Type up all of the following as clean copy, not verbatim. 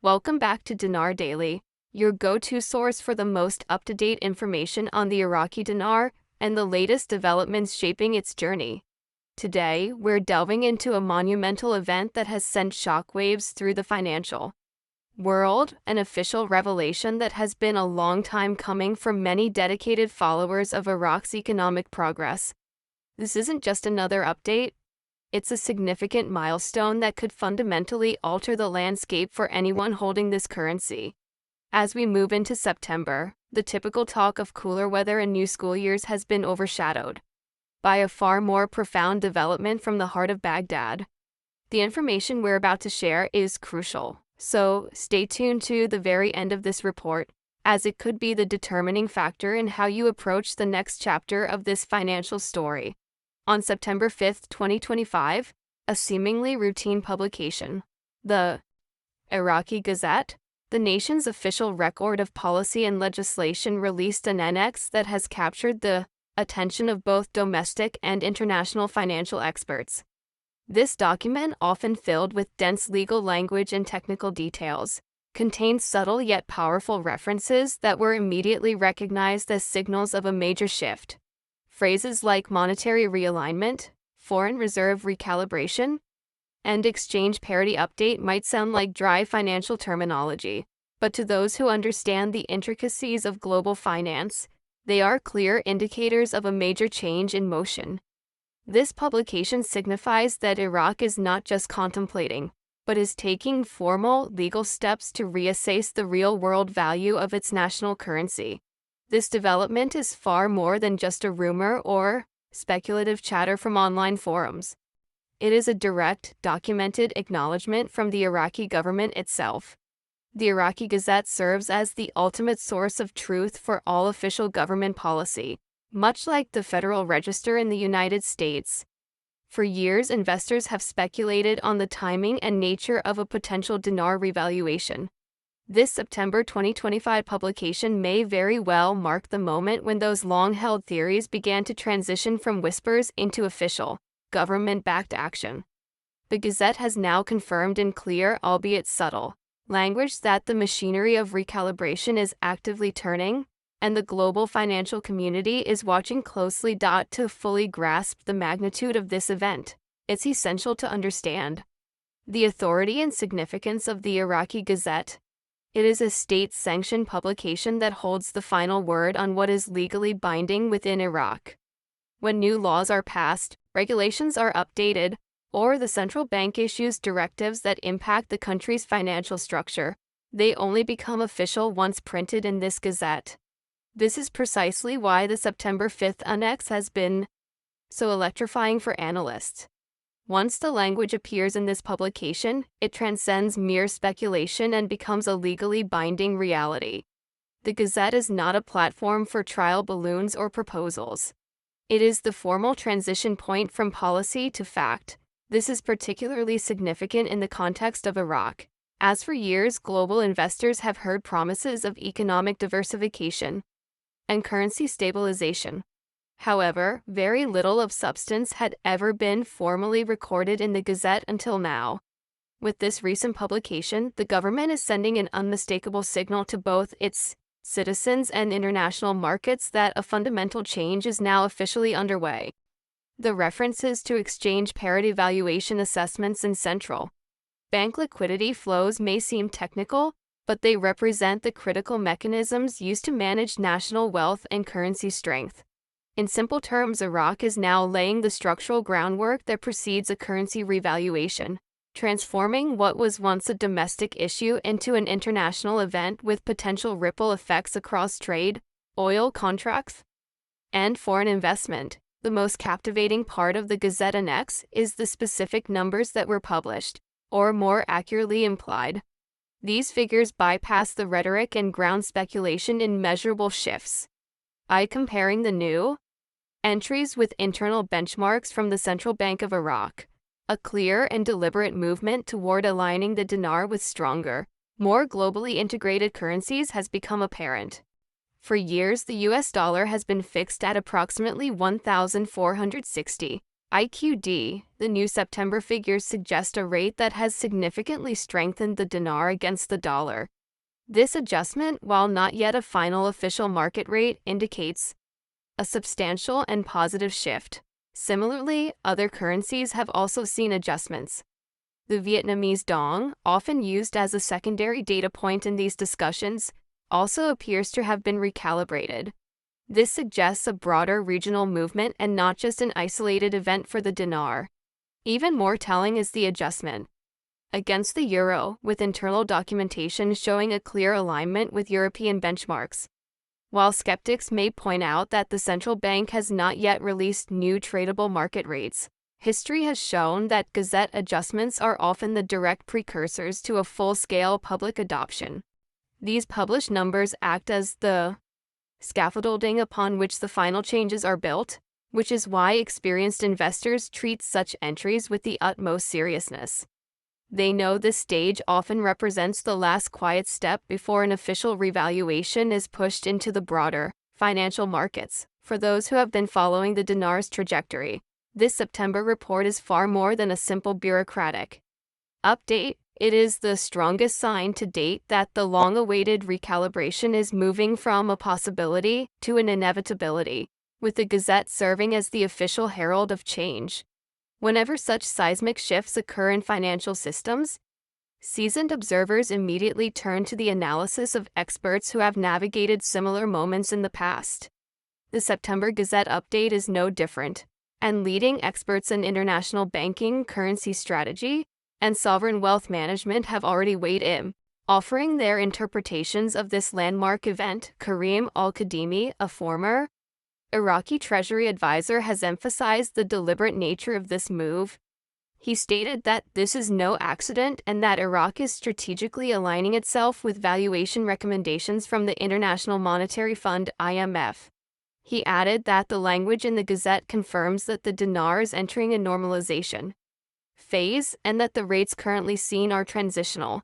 Welcome back to Dinar Daily, your go-to source for the most up-to-date information on the Iraqi dinar and the latest developments shaping its journey. Today, we're delving into a monumental event that has sent shockwaves through the financial world, an official revelation that has been a long time coming for many dedicated followers of Iraq's economic progress. This isn't just another update. It's a significant milestone that could fundamentally alter the landscape for anyone holding this currency. As we move into September, the typical talk of cooler weather and new school years has been overshadowed by a far more profound development from the heart of Baghdad. The information we're about to share is crucial, so stay tuned to the very end of this report, as it could be the determining factor in how you approach the next chapter of this financial story. On September 5, 2025, a seemingly routine publication, the Iraqi Gazette, the nation's official record of policy and legislation, released an annex that has captured the attention of both domestic and international financial experts. This document, often filled with dense legal language and technical details, contains subtle yet powerful references that were immediately recognized as signals of a major shift. Phrases like monetary realignment, foreign reserve recalibration, and exchange parity update might sound like dry financial terminology, but to those who understand the intricacies of global finance, they are clear indicators of a major change in motion. This publication signifies that Iraq is not just contemplating, but is taking formal legal steps to reassess the real-world value of its national currency. This development is far more than just a rumor or speculative chatter from online forums. It is a direct, documented acknowledgement from the Iraqi government itself. The Iraqi Gazette serves as the ultimate source of truth for all official government policy, much like the Federal Register in the United States. For years, investors have speculated on the timing and nature of a potential dinar revaluation. This September 2025 publication may very well mark the moment when those long-held theories began to transition from whispers into official, government-backed action. The Gazette has now confirmed in clear, albeit subtle, language that the machinery of recalibration is actively turning, and the global financial community is watching closely to fully grasp the magnitude of this event. It's essential to understand the authority and significance of the Iraqi Gazette. It is a state-sanctioned publication that holds the final word on what is legally binding within Iraq. When new laws are passed, regulations are updated, or the central bank issues directives that impact the country's financial structure, they only become official once printed in this Gazette. This is precisely why the September 5th annex has been so electrifying for analysts. Once the language appears in this publication, it transcends mere speculation and becomes a legally binding reality. The Gazette is not a platform for trial balloons or proposals. It is the formal transition point from policy to fact. This is particularly significant in the context of Iraq, as for years global investors have heard promises of economic diversification and currency stabilization. However, very little of substance had ever been formally recorded in the Gazette until now. With this recent publication, the government is sending an unmistakable signal to both its citizens and international markets that a fundamental change is now officially underway. The references to exchange parity valuation assessments and central bank liquidity flows may seem technical, but they represent the critical mechanisms used to manage national wealth and currency strength. In simple terms, Iraq is now laying the structural groundwork that precedes a currency revaluation, transforming what was once a domestic issue into an international event with potential ripple effects across trade, oil contracts, and foreign investment. The most captivating part of the Gazette Annex is the specific numbers that were published, or more accurately implied. These figures bypass the rhetoric and ground speculation in measurable shifts. Comparing the new entries with internal benchmarks from the Central Bank of Iraq, a clear and deliberate movement toward aligning the dinar with stronger, more globally integrated currencies has become apparent. For years, the US dollar has been fixed at approximately 1,460 IQD, the new September figures suggest a rate that has significantly strengthened the dinar against the dollar. This adjustment, while not yet a final official market rate, indicates a substantial and positive shift. Similarly, other currencies have also seen adjustments. The Vietnamese dong, often used as a secondary data point in these discussions, also appears to have been recalibrated. This suggests a broader regional movement and not just an isolated event for the dinar. Even more telling is the adjustment against the euro, with internal documentation showing a clear alignment with European benchmarks. While skeptics may point out that the central bank has not yet released new tradable market rates, history has shown that Gazette adjustments are often the direct precursors to a full-scale public adoption. These published numbers act as the scaffolding upon which the final changes are built, which is why experienced investors treat such entries with the utmost seriousness. They know this stage often represents the last quiet step before an official revaluation is pushed into the broader financial markets. For those who have been following the dinar's trajectory, this September report is far more than a simple bureaucratic update. It is the strongest sign to date that the long-awaited recalibration is moving from a possibility to an inevitability, with the Gazette serving as the official herald of change. Whenever such seismic shifts occur in financial systems, seasoned observers immediately turn to the analysis of experts who have navigated similar moments in the past. The September Gazette update is no different, and leading experts in international banking, currency strategy, and sovereign wealth management have already weighed in, offering their interpretations of this landmark event. Karim al-Kadhimi, a former Iraqi Treasury advisor, has emphasized the deliberate nature of this move. He stated that this is no accident and that Iraq is strategically aligning itself with valuation recommendations from the International Monetary Fund (IMF). He added that the language in the Gazette confirms that the dinar is entering a normalization phase and that the rates currently seen are transitional.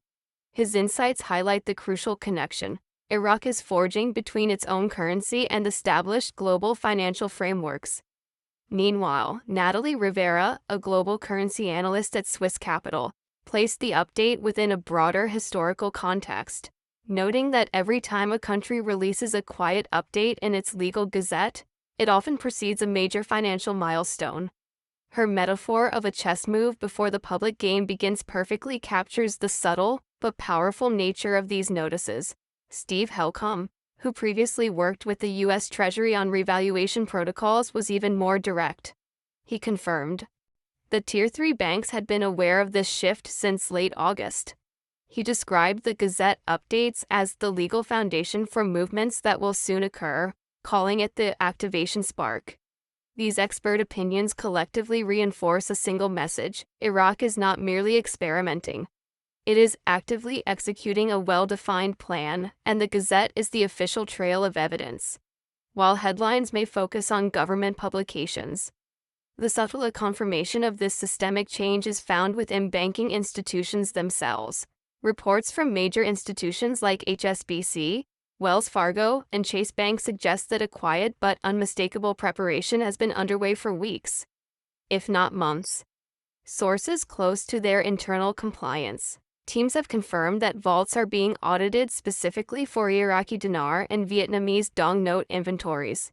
His insights highlight the crucial connection Iraq is forging between its own currency and established global financial frameworks. Meanwhile, Natalie Rivera, a global currency analyst at Swiss Capital, placed the update within a broader historical context, noting that every time a country releases a quiet update in its legal gazette, it often precedes a major financial milestone. Her metaphor of a chess move before the public game begins perfectly captures the subtle but powerful nature of these notices. Steve Helcom, who previously worked with the U.S. Treasury on revaluation protocols, was even more direct. He confirmed the Tier 3 banks had been aware of this shift since late August. He described the Gazette updates as the legal foundation for movements that will soon occur, calling it the activation spark. These expert opinions collectively reinforce a single message: Iraq is not merely experimenting. It is actively executing a well-defined plan, and the Gazette is the official trail of evidence. While headlines may focus on government publications, the subtle confirmation of this systemic change is found within banking institutions themselves. Reports from major institutions like HSBC, Wells Fargo, and Chase Bank suggest that a quiet but unmistakable preparation has been underway for weeks, if not months. Sources close to their internal compliance teams have confirmed that vaults are being audited specifically for Iraqi dinar and Vietnamese dong note inventories.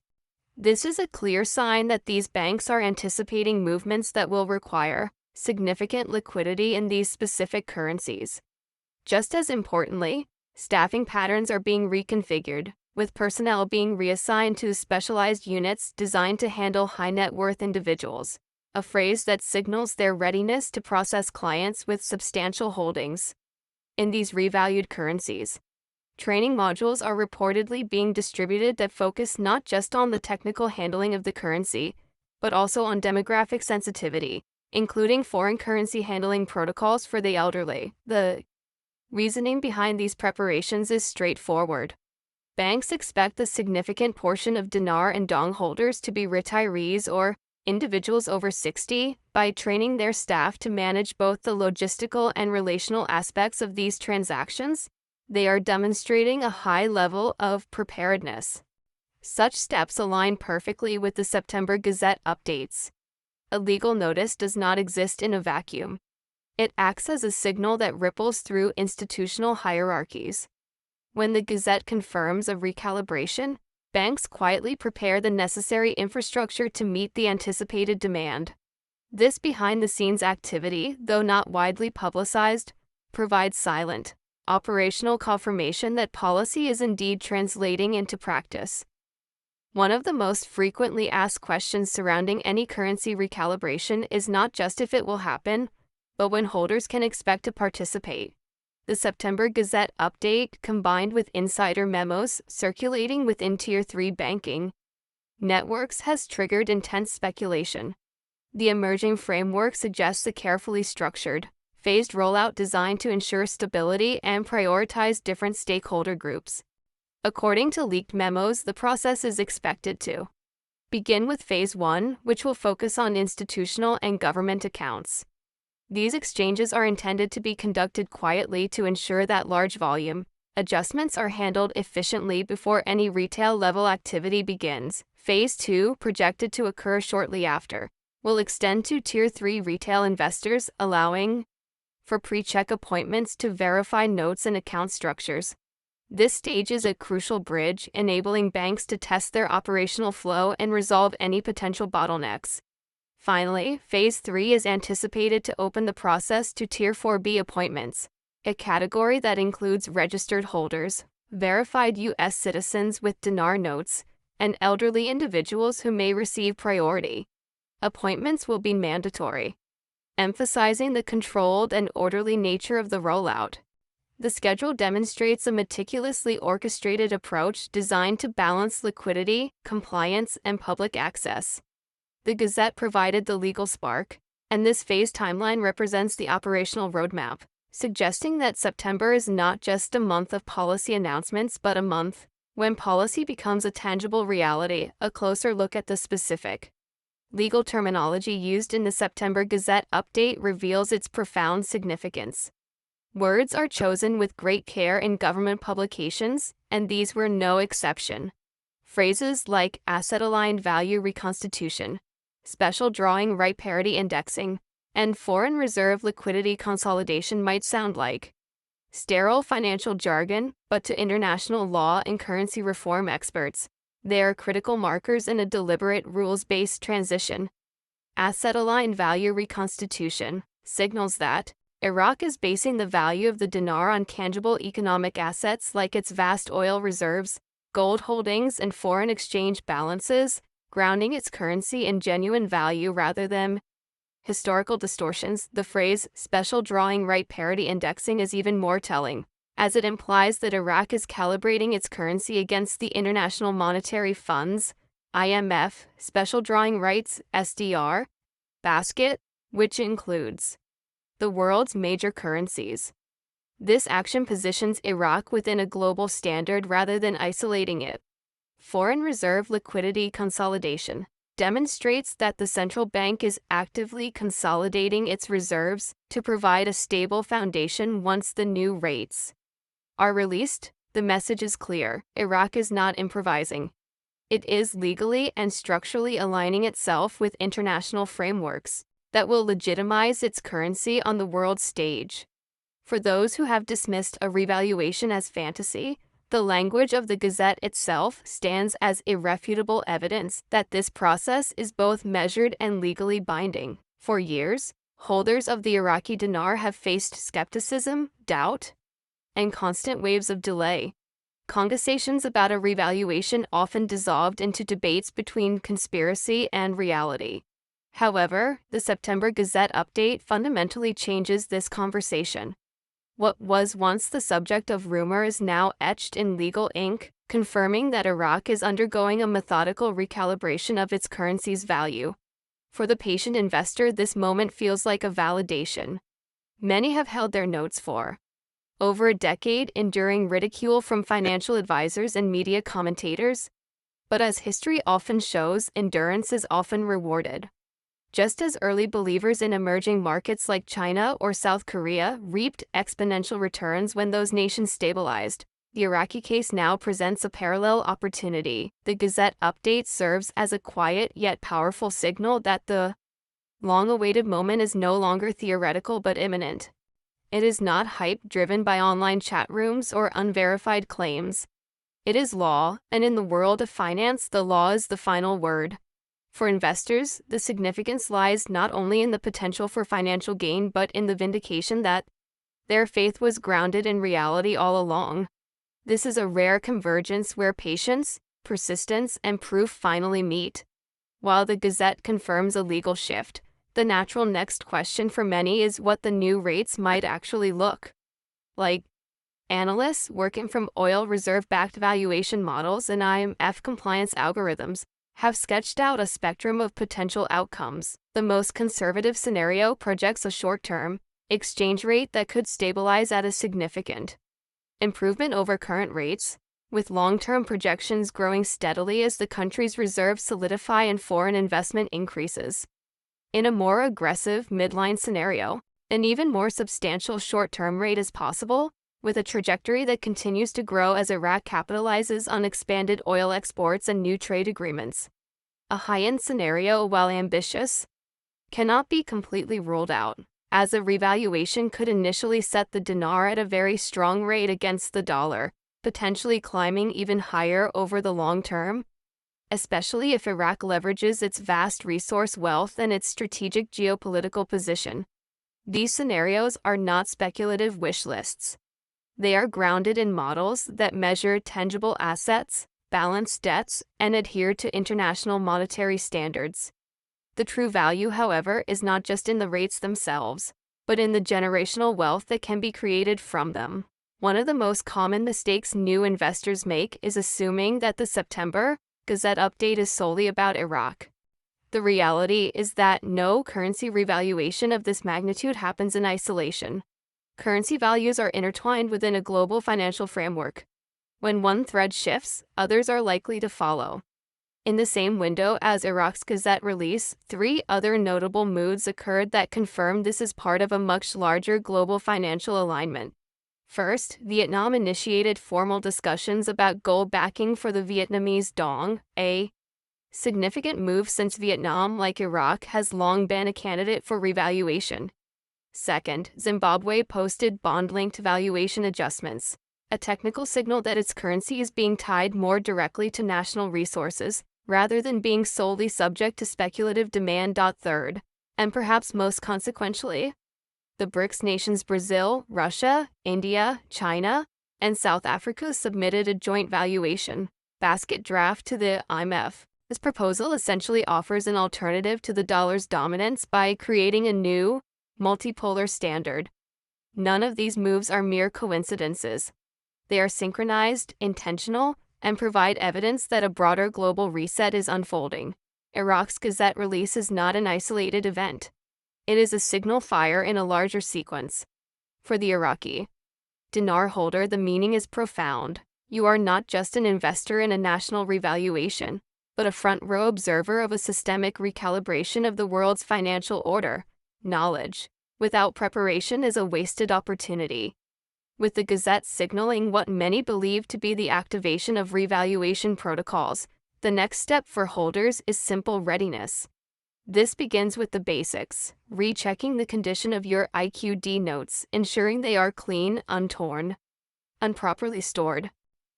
This is a clear sign that these banks are anticipating movements that will require significant liquidity in these specific currencies. Just as importantly, staffing patterns are being reconfigured, with personnel being reassigned to specialized units designed to handle high-net-worth individuals, a phrase that signals their readiness to process clients with substantial holdings in these revalued currencies. Training modules are reportedly being distributed that focus not just on the technical handling of the currency, but also on demographic sensitivity, including foreign currency handling protocols for the elderly. The reasoning behind these preparations is straightforward. Banks expect a significant portion of dinar and dong holders to be retirees or individuals over 60. By training their staff to manage both the logistical and relational aspects of these transactions, they are demonstrating a high level of preparedness. Such steps align perfectly with the September Gazette updates. a legal notice does not exist in a vacuum. It acts as a signal that ripples through institutional hierarchies. When the Gazette confirms a recalibration, banks quietly prepare the necessary infrastructure to meet the anticipated demand. This behind-the-scenes activity, though not widely publicized, provides silent, operational confirmation that policy is indeed translating into practice. One of the most frequently asked questions surrounding any currency recalibration is not just if it will happen, but when holders can expect to participate. The September Gazette update, combined with insider memos circulating within Tier 3 banking networks, has triggered intense speculation. The emerging framework suggests a carefully structured, phased rollout designed to ensure stability and prioritize different stakeholder groups. According to leaked memos, the process is expected to begin with Phase 1, which will focus on institutional and government accounts. These exchanges are intended to be conducted quietly to ensure that large volume adjustments are handled efficiently before any retail-level activity begins. Phase 2, projected to occur shortly after, will extend to Tier 3 retail investors, allowing for pre-check appointments to verify notes and account structures. This stage is a crucial bridge, enabling banks to test their operational flow and resolve any potential bottlenecks. Finally, Phase 3 is anticipated to open the process to Tier 4B appointments, a category that includes registered holders, verified U.S. citizens with dinar notes, and elderly individuals who may receive priority. Appointments will be mandatory, emphasizing the controlled and orderly nature of the rollout. The schedule demonstrates a meticulously orchestrated approach designed to balance liquidity, compliance, and public access. The Gazette provided the legal spark, and this phase timeline represents the operational roadmap, suggesting that September is not just a month of policy announcements but a month when policy becomes a tangible reality. A closer look at the specific legal terminology used in the September Gazette update reveals its profound significance. Words are chosen with great care in government publications, and these were no exception. Phrases like asset-aligned value reconstitution, special drawing right parity indexing, and foreign reserve liquidity consolidation might sound like sterile financial jargon, but to international law and currency reform experts, they are critical markers in a deliberate rules-based transition. Asset-aligned value reconstitution signals that Iraq is basing the value of the dinar on tangible economic assets like its vast oil reserves, gold holdings, and foreign exchange balances, grounding its currency in genuine value rather than historical distortions. The phrase special drawing right parity indexing is even more telling, as it implies that Iraq is calibrating its currency against the International Monetary Fund's (IMF) special drawing rights (SDR) basket, which includes the world's major currencies. This action positions Iraq within a global standard rather than isolating it. Foreign reserve liquidity consolidation demonstrates that the central bank is actively consolidating its reserves to provide a stable foundation once the new rates are released. The message is clear: Iraq is not improvising. It is legally and structurally aligning itself with international frameworks that will legitimize its currency on the world stage. For those who have dismissed a revaluation as fantasy, the language of the Gazette itself stands as irrefutable evidence that this process is both measured and legally binding. For years, holders of the Iraqi dinar have faced skepticism, doubt, and constant waves of delay. Conversations about a revaluation often dissolved into debates between conspiracy and reality. However, the September Gazette update fundamentally changes this conversation. What was once the subject of rumor is now etched in legal ink, confirming that Iraq is undergoing a methodical recalibration of its currency's value. For the patient investor, this moment feels like a validation. Many have held their notes for over a decade, enduring ridicule from financial advisors and media commentators. But as history often shows, endurance is often rewarded. Just as early believers in emerging markets like China or South Korea reaped exponential returns when those nations stabilized, the Iraqi case now presents a parallel opportunity. The Gazette update serves as a quiet yet powerful signal that the long-awaited moment is no longer theoretical but imminent. It is not hype driven by online chat rooms or unverified claims. It is law, and in the world of finance, the law is the final word. For investors, the significance lies not only in the potential for financial gain but in the vindication that their faith was grounded in reality all along. This is a rare convergence where patience, persistence, and proof finally meet. While the Gazette confirms a legal shift, the natural next question for many is what the new rates might actually look like. Analysts working from oil reserve-backed valuation models and IMF compliance algorithms have sketched out a spectrum of potential outcomes. The most conservative scenario projects a short-term exchange rate that could stabilize at a significant improvement over current rates, with long-term projections growing steadily as the country's reserves solidify and foreign investment increases. In a more aggressive midline scenario, an even more substantial short-term rate is possible, with a trajectory that continues to grow as Iraq capitalizes on expanded oil exports and new trade agreements. A high-end scenario, while ambitious, cannot be completely ruled out, as a revaluation could initially set the dinar at a very strong rate against the dollar, potentially climbing even higher over the long term, especially if Iraq leverages its vast resource wealth and its strategic geopolitical position. These scenarios are not speculative wish lists. They are grounded in models that measure tangible assets, balance debts, and adhere to international monetary standards. The true value, however, is not just in the rates themselves, but in the generational wealth that can be created from them. One of the most common mistakes new investors make is assuming that the September Gazette update is solely about Iraq. The reality is that no currency revaluation of this magnitude happens in isolation. Currency values are intertwined within a global financial framework. When one thread shifts, others are likely to follow. In the same window as Iraq's Gazette release, 3 other notable moves occurred that confirmed this is part of a much larger global financial alignment. First, Vietnam initiated formal discussions about gold backing for the Vietnamese dong, a significant move since Vietnam, like Iraq, has long been a candidate for revaluation. Second, Zimbabwe posted bond-linked valuation adjustments, a technical signal that its currency is being tied more directly to national resources, rather than being solely subject to speculative demand. Third, and perhaps most consequentially, the BRICS nations Brazil, Russia, India, China, and South Africa submitted a joint valuation basket draft to the IMF. This proposal essentially offers an alternative to the dollar's dominance by creating a new, multipolar standard. None of these moves are mere coincidences. They are synchronized, intentional, and provide evidence that a broader global reset is unfolding. Iraq's Gazette release is not an isolated event. It is a signal fire in a larger sequence. For the Iraqi dinar holder, the meaning is profound. You are not just an investor in a national revaluation, but a front-row observer of a systemic recalibration of the world's financial order. Knowledge without preparation is a wasted opportunity. With the Gazette signaling what many believe to be the activation of revaluation protocols, the next step for holders is simple readiness. This begins with the basics, rechecking the condition of your IQD notes, ensuring they are clean, untorn, unproperly stored.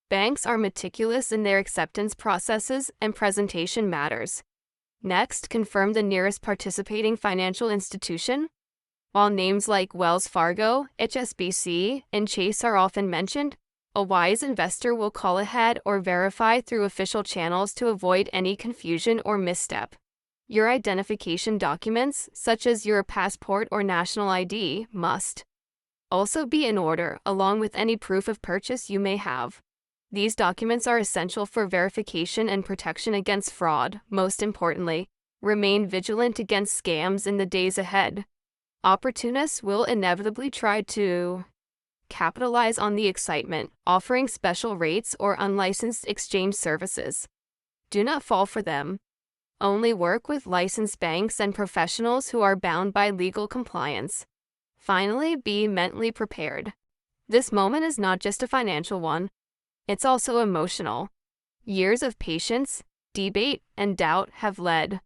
Banks are meticulous in their acceptance processes, and presentation matters. Next, confirm the nearest participating financial institution. While names like Wells Fargo, HSBC, and Chase are often mentioned, a wise investor will call ahead or verify through official channels to avoid any confusion or misstep. Your identification documents, such as your passport or national ID, must also be in order, along with any proof of purchase you may have. These documents are essential for verification and protection against fraud. Most importantly, remain vigilant against scams in the days ahead. Opportunists will inevitably try to capitalize on the excitement, offering special rates or unlicensed exchange services. Do not fall for them. Only work with licensed banks and professionals who are bound by legal compliance. Finally, be mentally prepared. This moment is not just a financial one. It's also emotional. Years of patience, debate, and doubt have led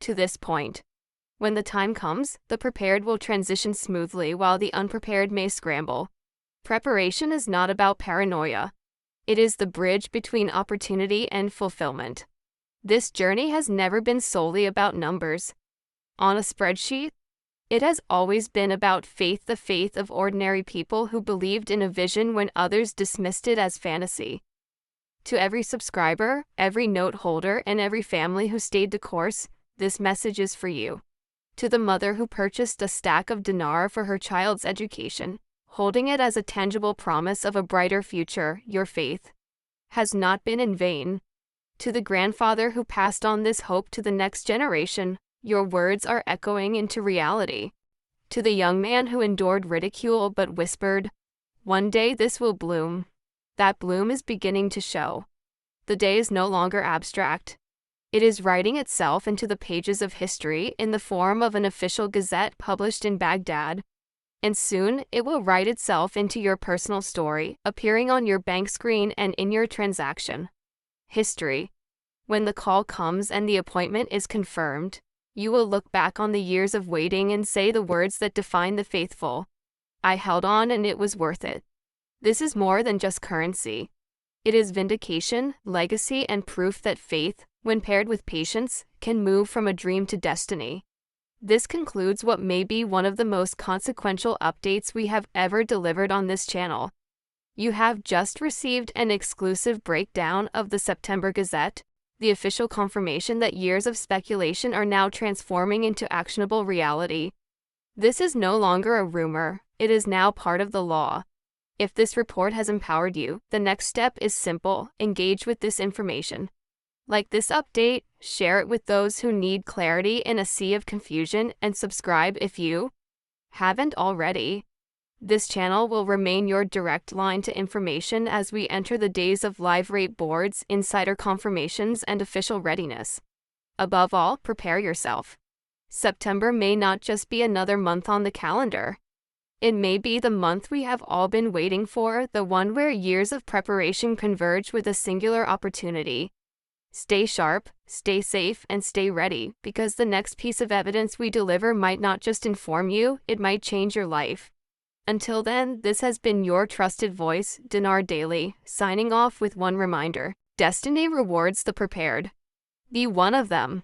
to this point. When the time comes, the prepared will transition smoothly while the unprepared may scramble. Preparation is not about paranoia. It is the bridge between opportunity and fulfillment. This journey has never been solely about numbers on a spreadsheet. It has always been about faith, the faith of ordinary people who believed in a vision when others dismissed it as fantasy. To every subscriber, every note holder, and every family who stayed the course, this message is for you. To the mother who purchased a stack of dinar for her child's education, holding it as a tangible promise of a brighter future, your faith has not been in vain. To the grandfather who passed on this hope to the next generation, your words are echoing into reality. To the young man who endured ridicule but whispered, "One day this will bloom," that bloom is beginning to show. The day is no longer abstract. It is writing itself into the pages of history in the form of an official Gazette published in Baghdad. And soon, it will write itself into your personal story, appearing on your bank screen and in your transaction history. When the call comes and the appointment is confirmed, you will look back on the years of waiting and say the words that define the faithful. I held on and it was worth it. This is more than just currency. It is vindication, legacy, and proof that faith, when paired with patience, can move from a dream to destiny. This concludes what may be one of the most consequential updates we have ever delivered on this channel. You have just received an exclusive breakdown of the September Gazette, the official confirmation that years of speculation are now transforming into actionable reality. This is no longer a rumor, it is now part of the law. If this report has empowered you, the next step is simple: engage with this information. Like this update, share it with those who need clarity in a sea of confusion, and subscribe if you haven't already. This channel will remain your direct line to information as we enter the days of live rate boards, insider confirmations, and official readiness. Above all, prepare yourself. September may not just be another month on the calendar. It may be the month we have all been waiting for, the one where years of preparation converge with a singular opportunity. Stay sharp, stay safe, and stay ready, because the next piece of evidence we deliver might not just inform you, it might change your life. Until then, this has been your trusted voice, Dinar Daily, signing off with one reminder: destiny rewards the prepared. Be one of them.